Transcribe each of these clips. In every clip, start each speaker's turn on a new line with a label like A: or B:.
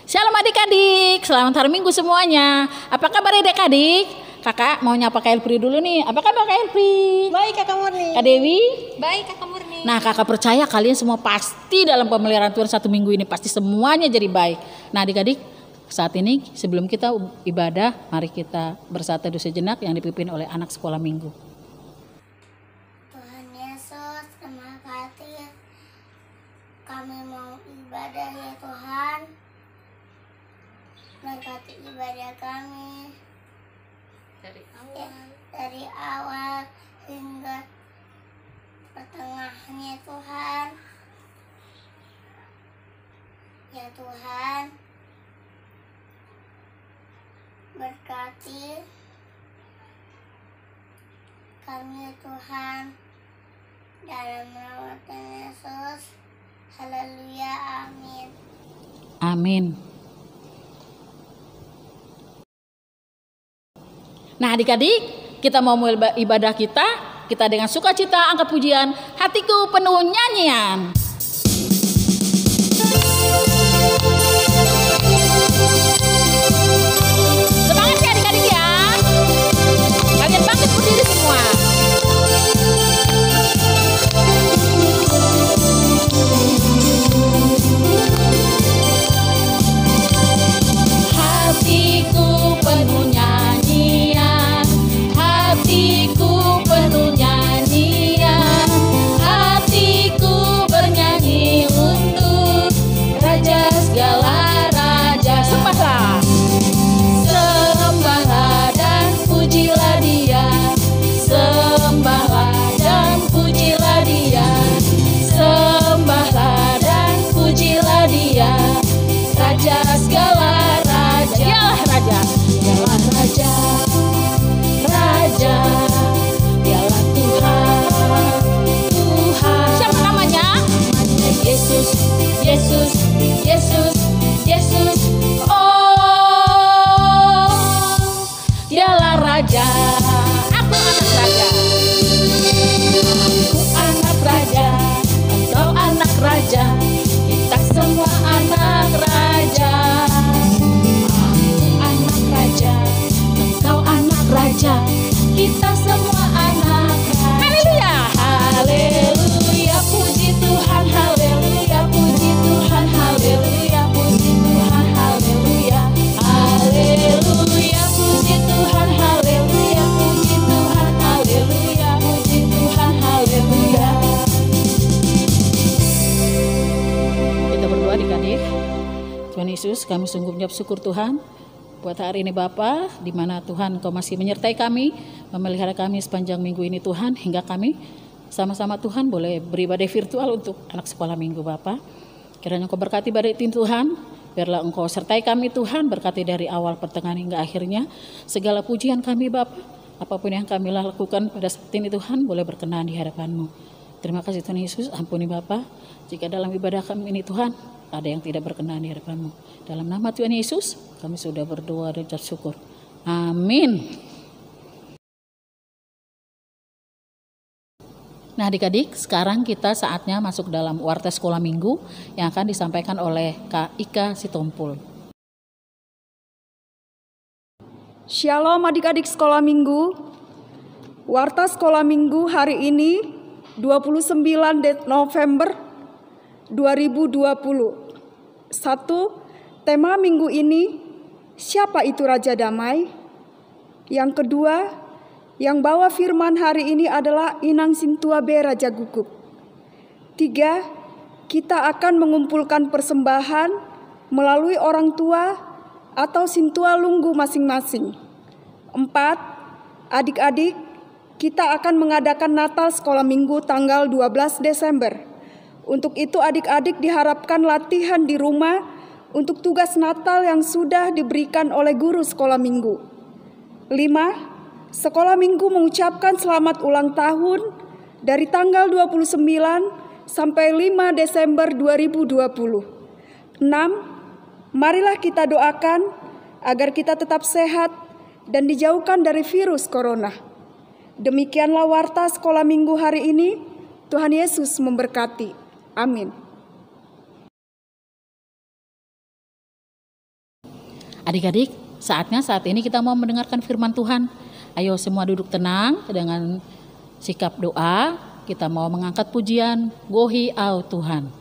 A: Shalom adik-adik, selamat hari Minggu semuanya. Apa kabar adik-adik? Kakak mau nyapa Kak Elfri dulu nih. Apa kabar Kak Elfri?
B: Baik Kakak Murni.
A: Kak Dewi?
B: Baik Kakak Murni.
A: Nah, kakak percaya kalian semua pasti dalam pemeliharaan Tuhan 1 minggu ini pasti semuanya jadi baik. Nah adik-adik, saat ini sebelum kita ibadah, mari kita bersatu sejenak yang dipimpin oleh anak sekolah minggu.
C: Tuhan Yesus, terima kasih. Kami mau ibadah ya Tuhan. Berkati ibadah kami dari awal hingga pertengahannya Tuhan. Ya Tuhan, berkati kami ya Tuhan, dalam nama Tuhan Yesus. Haleluya, amin.
A: Amin. Nah adik-adik, kita mau mulai ibadah kita dengan sukacita angkat pujian, hatiku penuh nyanyian. Semangat ya adik-adik ya. Kalian bangkit berdiri semua. Hatiku penuh nyanyian, hatiku penuh nyanyian, hatiku bernyanyi untuk Raja segala raja. Sembahlah, sembahlah dan pujilah Dia, sembahlah dan pujilah Dia, sembahlah dan pujilah Dia, Raja segala raja. Dialah Raja, dialah Raja, Raja, dialah Tuhan, Tuhan. Siapa namanya? Namanya Yesus, Yesus, Yesus, Yesus. Oh, dialah Raja. Aku anak Raja. Aku anak Raja. Engkau anak Raja. Kita semua anak Raja. Anak Raja, engkau anak Raja, kita semua anak Raja. Haleluya, haleluya, puji Tuhan, haleluya, puji Tuhan, haleluya, puji Tuhan, haleluya, haleluya, puji Tuhan, haleluya, puji Tuhan, haleluya, puji Tuhan, haleluya. Kita berdoa adik-adik. Tuhan Yesus, kami sungguh mengucap syukur Tuhan buat hari ini Bapa, di mana Tuhan Engkau masih menyertai kami, memelihara kami sepanjang minggu ini Tuhan, hingga kami sama-sama Tuhan boleh beribadah virtual untuk anak sekolah minggu Bapa. Kiranya Engkau berkati ibadah ini Tuhan, biarlah Engkau sertai kami Tuhan, berkati dari awal pertengahan hingga akhirnya. Segala pujian kami Bapa, apapun yang kami lakukan pada saat ini Tuhan, boleh berkenan di hadapan-Mu. Terima kasih Tuhan Yesus, ampuni Bapa jika dalam ibadah kami ini Tuhan ada yang tidak berkenan di hadapan-Mu. Dalam nama Tuhan Yesus, kami sudah berdoa dan ucap syukur. Amin. Nah adik-adik, sekarang kita saatnya masuk dalam warta sekolah minggu yang akan disampaikan oleh Kak Ika Sitompul.
D: Shalom adik-adik sekolah minggu. Warta sekolah minggu hari ini 29 November 2020. 1. Tema minggu ini, siapa itu Raja Damai? Yang kedua, yang bawa firman hari ini adalah Inang Sintua B. Raja Guguk. 3. Kita akan mengumpulkan persembahan melalui orang tua atau Sintua Lunggu masing-masing. 4. Adik-adik, kita akan mengadakan Natal Sekolah Minggu tanggal 12 Desember. Untuk itu adik-adik diharapkan latihan di rumah untuk tugas Natal yang sudah diberikan oleh guru sekolah minggu. 5. Sekolah minggu mengucapkan selamat ulang tahun dari tanggal 29 sampai 5 Desember 2020. 6. Marilah kita doakan agar kita tetap sehat dan dijauhkan dari virus corona. Demikianlah warta sekolah minggu hari ini. Tuhan Yesus memberkati. Amin.
A: Adik-adik, saatnya saat ini kita mau mendengarkan firman Tuhan. Ayo semua duduk tenang dengan sikap doa. Kita mau mengangkat pujian Gohi au Tuhan.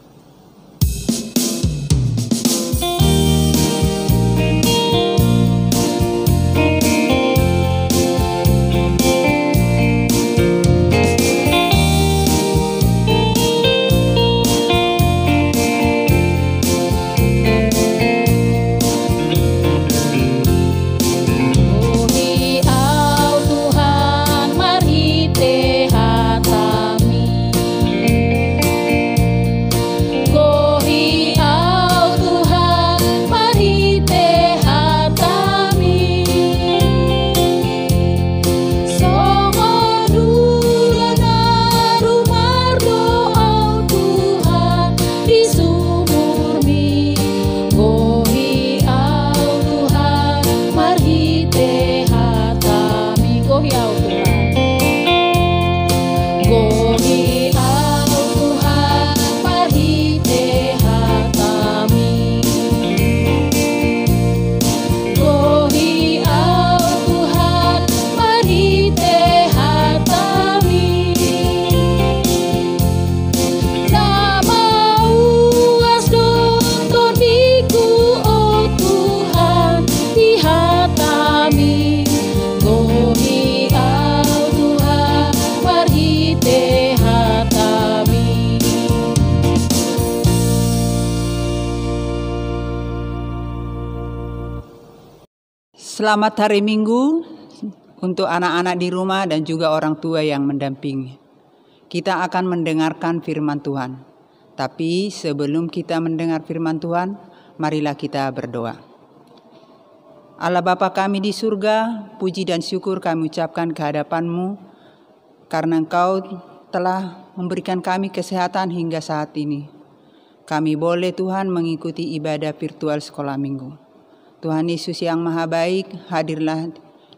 E: Selamat hari Minggu untuk anak-anak di rumah dan juga orang tua yang mendampingi. Kita akan mendengarkan firman Tuhan. Tapi sebelum kita mendengar firman Tuhan, marilah kita berdoa. Allah Bapa kami di surga, puji dan syukur kami ucapkan ke hadapan-Mu karena Engkau telah memberikan kami kesehatan hingga saat ini. Kami boleh Tuhan mengikuti ibadah virtual sekolah minggu. Tuhan Yesus yang maha baik, hadirlah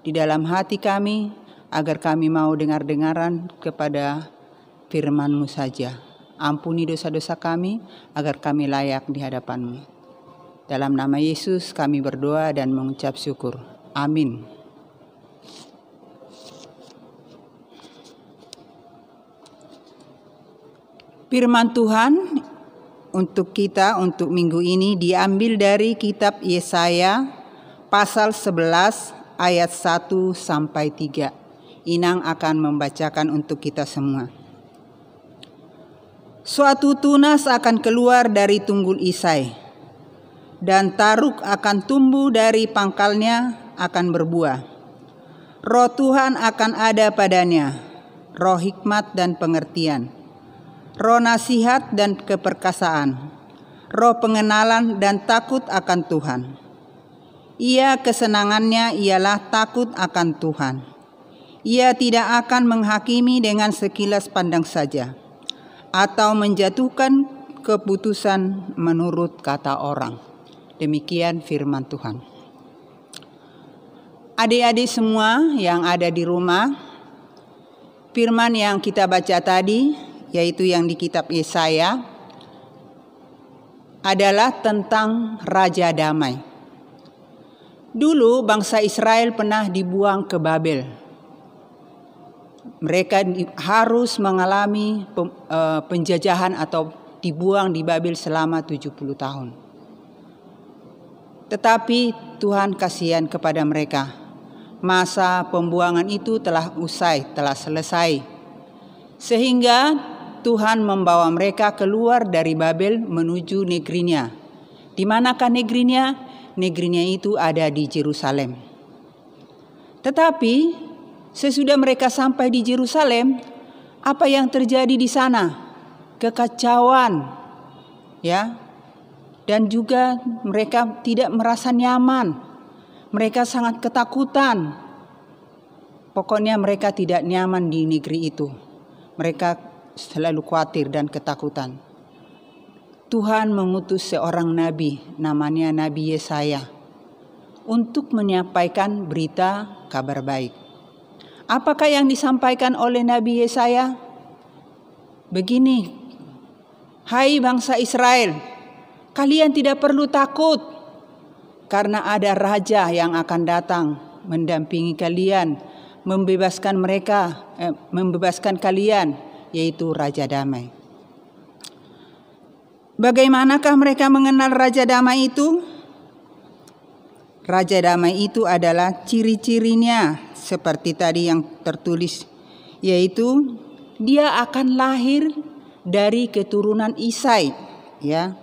E: di dalam hati kami agar kami mau dengar-dengaran kepada firman-Mu saja. Ampuni dosa-dosa kami agar kami layak di hadapan-Mu. Dalam nama Yesus kami berdoa dan mengucap syukur. Amin. Firman Tuhan untuk kita untuk minggu ini diambil dari kitab Yesaya pasal 11 ayat 1 sampai 3. Inang akan membacakan untuk kita semua. Suatu tunas akan keluar dari tunggul Isai, dan taruk akan tumbuh dari pangkalnya akan berbuah. Roh Tuhan akan ada padanya, roh hikmat dan pengertian, roh nasihat dan keperkasaan, roh pengenalan dan takut akan Tuhan. Ia kesenangannya ialah takut akan Tuhan. Ia tidak akan menghakimi dengan sekilas pandang saja, atau menjatuhkan keputusan menurut kata orang. Demikian firman Tuhan. Adik-adik semua yang ada di rumah, firman yang kita baca tadi yaitu yang di kitab Yesaya adalah tentang Raja Damai. Dulu bangsa Israel pernah dibuang ke Babel. Mereka harus mengalami penjajahan atau dibuang di Babel selama 70 tahun. Tetapi Tuhan kasihan kepada mereka. Masa pembuangan itu telah usai, telah selesai. Sehingga Tuhan membawa mereka keluar dari Babel menuju negerinya. Di manakah negerinya? Negerinya itu ada di Yerusalem. Tetapi sesudah mereka sampai di Yerusalem, apa yang terjadi di sana? Kekacauan, ya. Dan juga mereka tidak merasa nyaman. Mereka sangat ketakutan. Pokoknya mereka tidak nyaman di negeri itu. Mereka selalu khawatir dan ketakutan. Tuhan mengutus seorang nabi, namanya Nabi Yesaya, untuk menyampaikan berita kabar baik. Apakah yang disampaikan oleh Nabi Yesaya? Begini, hai bangsa Israel, kalian tidak perlu takut. karena ada raja yang akan datang mendampingi kalian, membebaskan kalian, yaitu Raja Damai. Bagaimanakah mereka mengenal Raja Damai itu? Raja Damai itu adalah ciri-cirinya seperti tadi yang tertulis, yaitu dia akan lahir dari keturunan Isai, ya.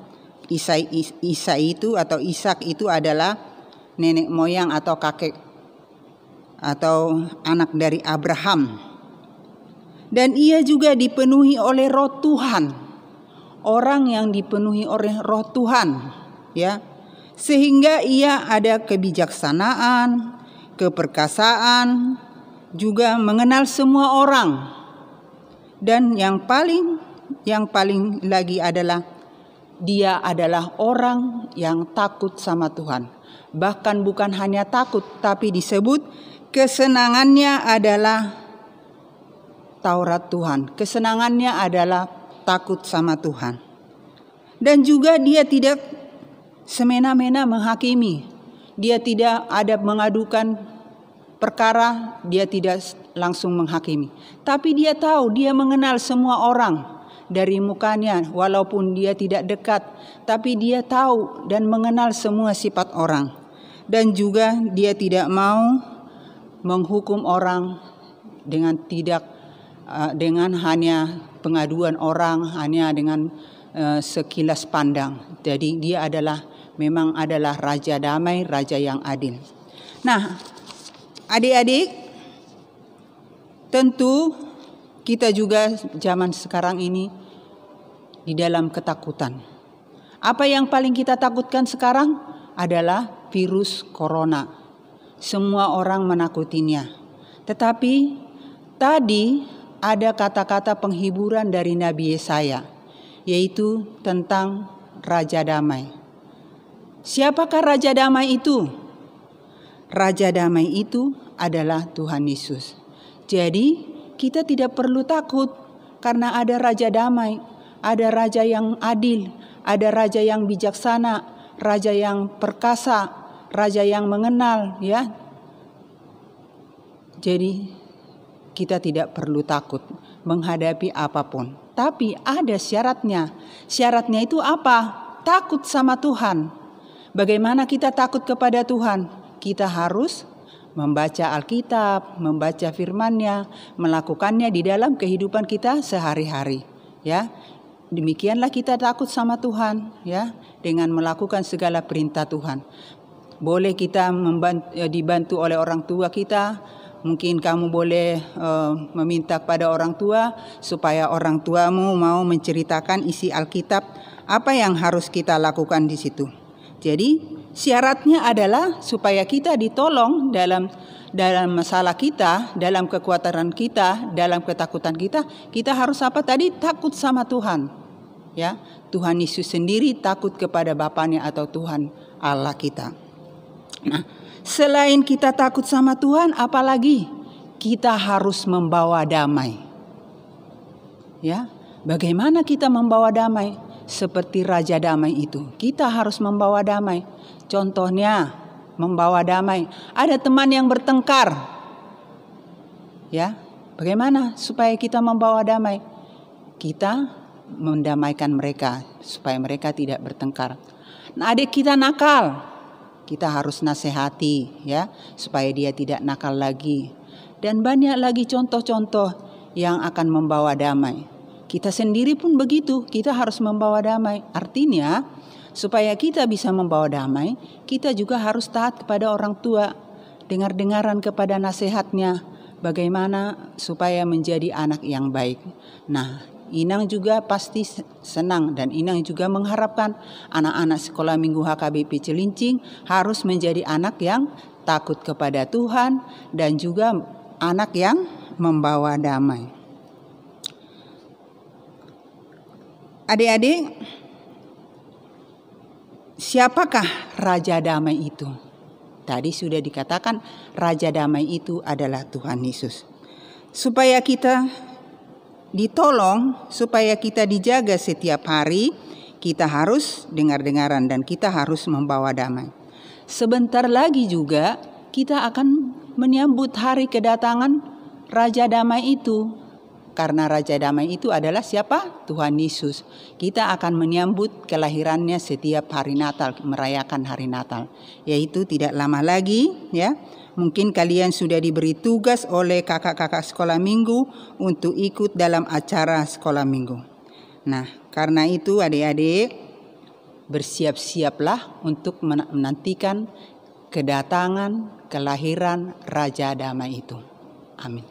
E: Isai itu atau Ishak itu adalah nenek moyang atau kakek atau anak dari Abraham. Dan ia juga dipenuhi oleh Roh Tuhan. Orang yang dipenuhi oleh Roh Tuhan, ya. Sehingga ia ada kebijaksanaan, keperkasaan, juga mengenal semua orang. Dan yang paling lagi adalah dia adalah orang yang takut sama Tuhan. Bahkan bukan hanya takut, tapi disebut kesenangannya adalah Taurat Tuhan. Kesenangannya adalah takut sama Tuhan. Dan juga dia tidak semena-mena menghakimi. Dia tidak ada mengadukan perkara, dia tidak langsung menghakimi. Tapi dia tahu, dia mengenal semua orang dari mukanya, walaupun dia tidak dekat, tapi dia tahu dan mengenal semua sifat orang. Dan juga dia tidak mau menghukum orang dengan hanya pengaduan orang, hanya dengan sekilas pandang. Jadi dia memang adalah Raja Damai, Raja yang adil. Nah, adik-adik, tentu kita juga zaman sekarang ini di dalam ketakutan. Apa yang paling kita takutkan sekarang adalah virus corona. Semua orang menakutinya. Tetapi tadi ada kata-kata penghiburan dari Nabi Yesaya, yaitu tentang Raja Damai. Siapakah Raja Damai itu? Raja Damai itu adalah Tuhan Yesus. Jadi kita tidak perlu takut karena ada Raja Damai, ada Raja yang adil, ada Raja yang bijaksana, Raja yang perkasa, Raja yang mengenal, ya. Jadi kita tidak perlu takut menghadapi apapun. Tapi ada syaratnya. Syaratnya itu apa? Takut sama Tuhan. Bagaimana kita takut kepada Tuhan? Kita harus membaca Alkitab, membaca firman-Nya, melakukannya di dalam kehidupan kita sehari-hari, ya. Demikianlah kita takut sama Tuhan, ya, dengan melakukan segala perintah Tuhan. Boleh kita dibantu oleh orang tua kita. Mungkin kamu boleh meminta kepada orang tua supaya orang tuamu mau menceritakan isi Alkitab, apa yang harus kita lakukan di situ. Jadi syaratnya adalah supaya kita ditolong dalam masalah kita, dalam kekuatan kita, dalam ketakutan kita. Kita harus apa tadi? Takut sama Tuhan. Ya, Tuhan Yesus sendiri takut kepada Bapanya atau Tuhan Allah kita. Nah, selain kita takut sama Tuhan, apalagi kita harus membawa damai. Ya, bagaimana kita membawa damai? Seperti Raja Damai itu, kita harus membawa damai. Contohnya, membawa damai. Ada teman yang bertengkar. Ya, bagaimana supaya kita membawa damai? Kita mendamaikan mereka supaya mereka tidak bertengkar. Nah, adik kita nakal, kita harus nasihati, ya, supaya dia tidak nakal lagi. Dan banyak lagi contoh-contoh yang akan membawa damai. Kita sendiri pun begitu, kita harus membawa damai. Artinya, supaya kita bisa membawa damai, kita juga harus taat kepada orang tua, dengar-dengaran kepada nasihatnya, bagaimana supaya menjadi anak yang baik. Nah, Inang juga pasti senang dan Inang juga mengharapkan anak-anak sekolah minggu HKBP Cilincing harus menjadi anak yang takut kepada Tuhan dan juga anak yang membawa damai. Adik-adik, siapakah Raja Damai itu? Tadi sudah dikatakan Raja Damai itu adalah Tuhan Yesus. Supaya kita ditolong, supaya kita dijaga setiap hari, kita harus dengar-dengaran dan kita harus membawa damai. sebentar lagi juga kita akan menyambut hari kedatangan Raja Damai itu. Karena Raja Damai itu adalah siapa? Tuhan Yesus. Kita akan menyambut kelahirannya setiap hari Natal, merayakan hari Natal. Yaitu tidak lama lagi, ya. Mungkin kalian sudah diberi tugas oleh kakak-kakak sekolah minggu untuk ikut dalam acara sekolah minggu. Nah, karena itu adik-adik bersiap-siaplah untuk menantikan kedatangan kelahiran Raja Damai itu. Amin.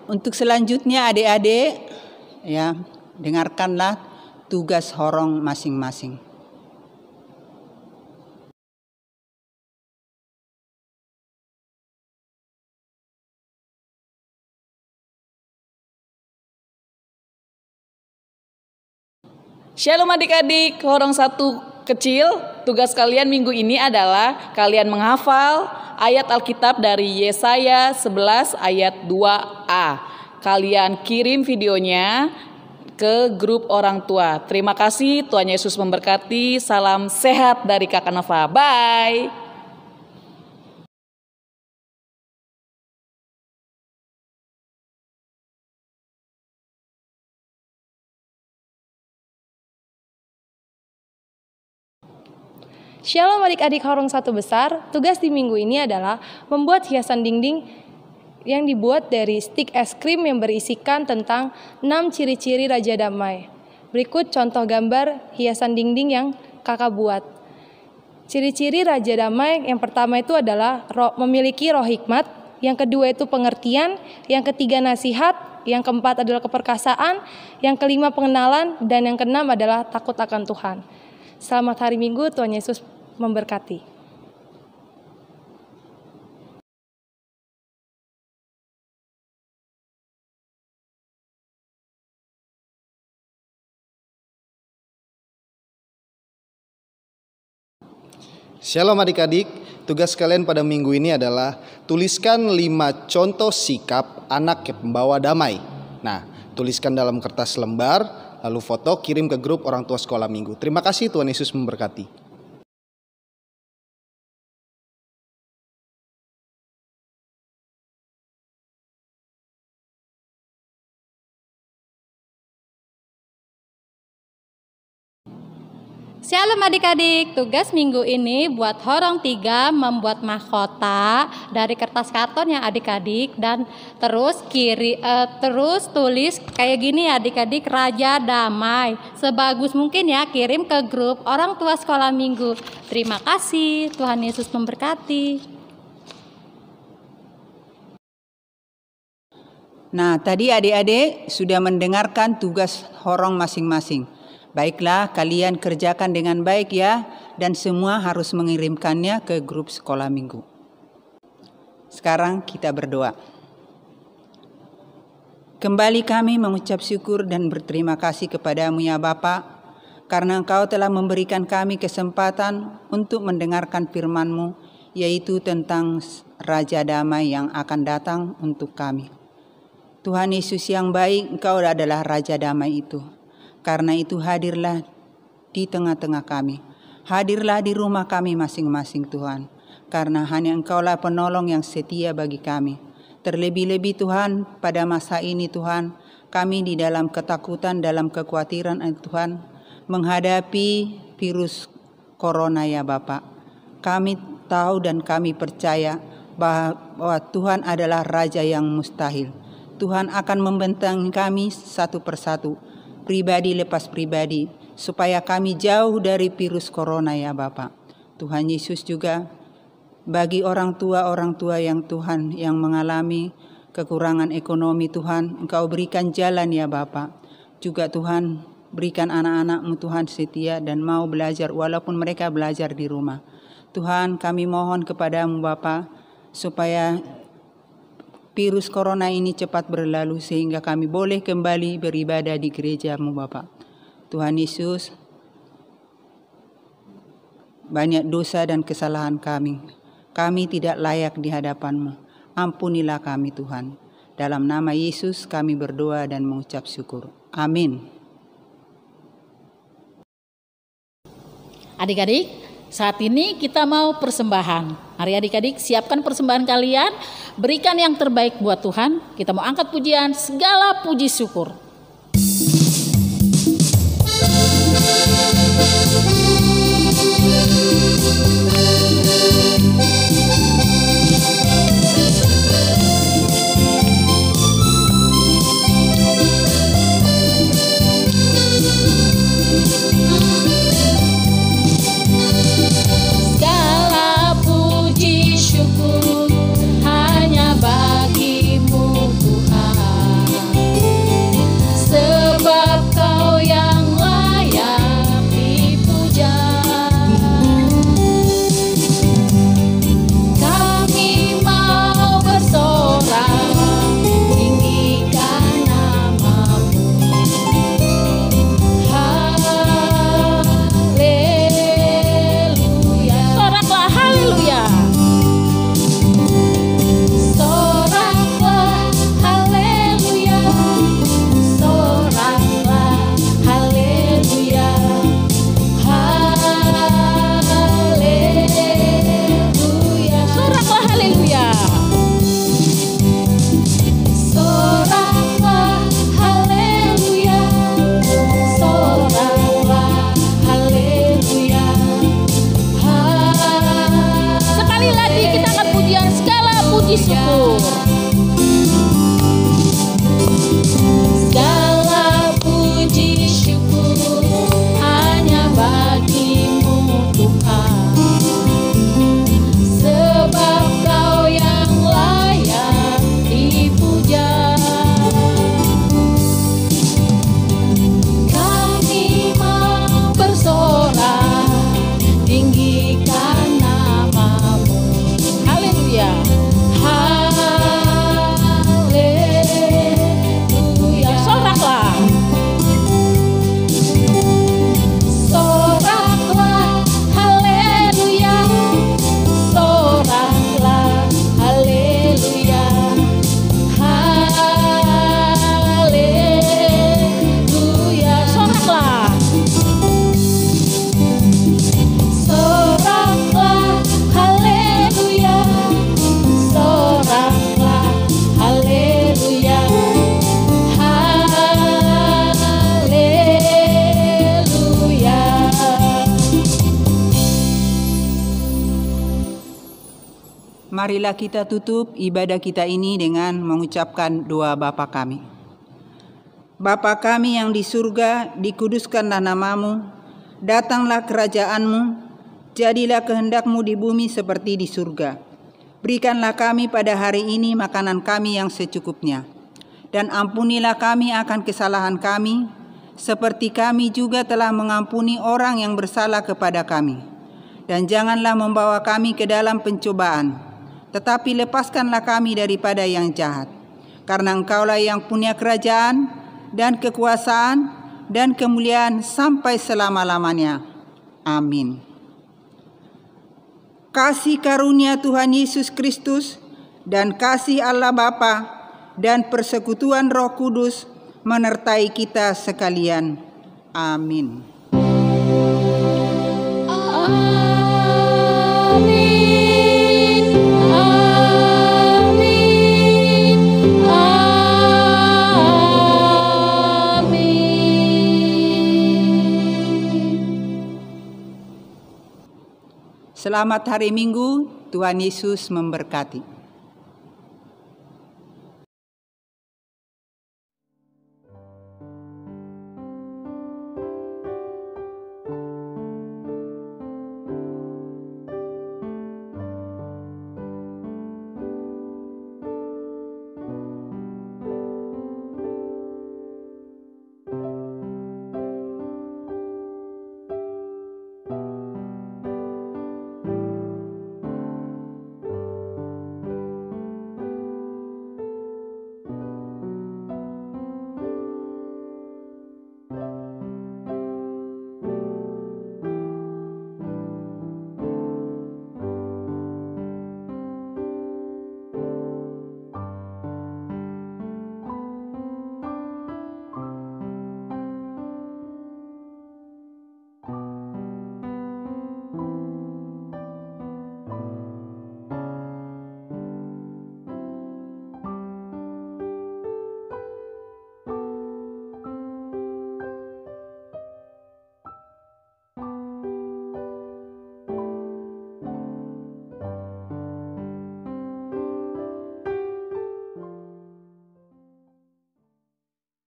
E: Untuk selanjutnya adik-adik, ya, dengarkanlah tugas horong masing-masing.
F: Shalom adik-adik, horong satu kecil, tugas kalian minggu ini adalah kalian menghafal ayat Alkitab dari Yesaya 11 ayat 2a. Kalian kirim videonya ke grup orang tua. Terima kasih, Tuhan Yesus memberkati. Salam sehat dari Kakak Nova. Bye.
G: Shalom adik-adik horong satu besar, tugas di minggu ini adalah membuat hiasan dinding yang dibuat dari stik es krim yang berisikan tentang 6 ciri-ciri Raja Damai. Berikut contoh gambar hiasan dinding yang kakak buat. Ciri-ciri Raja Damai yang pertama itu adalah memiliki roh hikmat, yang kedua itu pengertian, yang ketiga nasihat, yang keempat adalah keperkasaan, yang kelima pengenalan, dan yang keenam adalah takut akan Tuhan. Selamat hari Minggu, Tuhan Yesus memberkati.
H: Shalom adik-adik, tugas kalian pada minggu ini adalah tuliskan 5 contoh sikap anak yang pembawa damai. Nah, tuliskan dalam kertas lembar, lalu foto, kirim ke grup orang tua sekolah minggu. Terima kasih, Tuhan Yesus memberkati.
B: Shalom adik-adik, tugas minggu ini buat horong 3 membuat mahkota dari kertas karton ya adik-adik, dan terus tulis kayak gini ya adik-adik, Raja Damai. Sebagus mungkin ya, kirim ke grup orang tua sekolah minggu. Terima kasih, Tuhan Yesus memberkati.
E: Nah, tadi adik-adik sudah mendengarkan tugas horong masing-masing. Baiklah, kalian kerjakan dengan baik ya, dan semua harus mengirimkannya ke grup sekolah minggu. Sekarang kita berdoa. Kembali kami mengucap syukur dan berterima kasih kepadamu ya Bapa, karena Engkau telah memberikan kami kesempatan untuk mendengarkan firman-Mu, yaitu tentang Raja Damai yang akan datang untuk kami. Tuhan Yesus yang baik, Engkau adalah Raja Damai itu. Karena itu hadirlah di tengah-tengah kami. Hadirlah di rumah kami masing-masing Tuhan. Karena hanya Engkaulah penolong yang setia bagi kami. Terlebih-lebih Tuhan pada masa ini Tuhan. Kami di dalam ketakutan, dalam kekhawatiran Tuhan. Menghadapi virus corona ya Bapak. Kami tahu dan kami percaya bahwa Tuhan adalah Raja yang mustahil. Tuhan akan membentengi kami satu persatu. Pribadi lepas pribadi, supaya kami jauh dari virus corona ya Bapak. Tuhan Yesus juga bagi orang tua yang Tuhan yang mengalami kekurangan ekonomi Tuhan, Engkau berikan jalan ya Bapak. Juga Tuhan berikan anak-anak-Mu Tuhan setia dan mau belajar walaupun mereka belajar di rumah. Tuhan kami mohon kepadamu Bapak, supaya virus corona ini cepat berlalu sehingga kami boleh kembali beribadah di gereja-Mu Bapa. Tuhan Yesus, banyak dosa dan kesalahan kami. Kami tidak layak di hadapan-Mu. Ampunilah kami Tuhan. Dalam nama Yesus kami berdoa dan mengucap syukur. Amin.
A: Adik-adik, saat ini kita mau persembahan. Mari adik-adik siapkan persembahan kalian, berikan yang terbaik buat Tuhan. Kita mau angkat pujian, segala puji syukur.
E: Marilah kita tutup ibadah kita ini dengan mengucapkan doa Bapa kami. Bapa kami yang di surga, dikuduskanlah namamu, datanglah kerajaanmu, jadilah kehendak-Mu di bumi seperti di surga. Berikanlah kami pada hari ini makanan kami yang secukupnya, dan ampunilah kami akan kesalahan kami, seperti kami juga telah mengampuni orang yang bersalah kepada kami. Dan janganlah membawa kami ke dalam pencobaan, tetapi lepaskanlah kami daripada yang jahat. Karena Engkaulah yang punya kerajaan dan kekuasaan dan kemuliaan sampai selama-lamanya. Amin. Kasih karunia Tuhan Yesus Kristus dan kasih Allah Bapa dan persekutuan Roh Kudus menyertai kita sekalian. Amin. Selamat hari Minggu, Tuhan Yesus memberkati.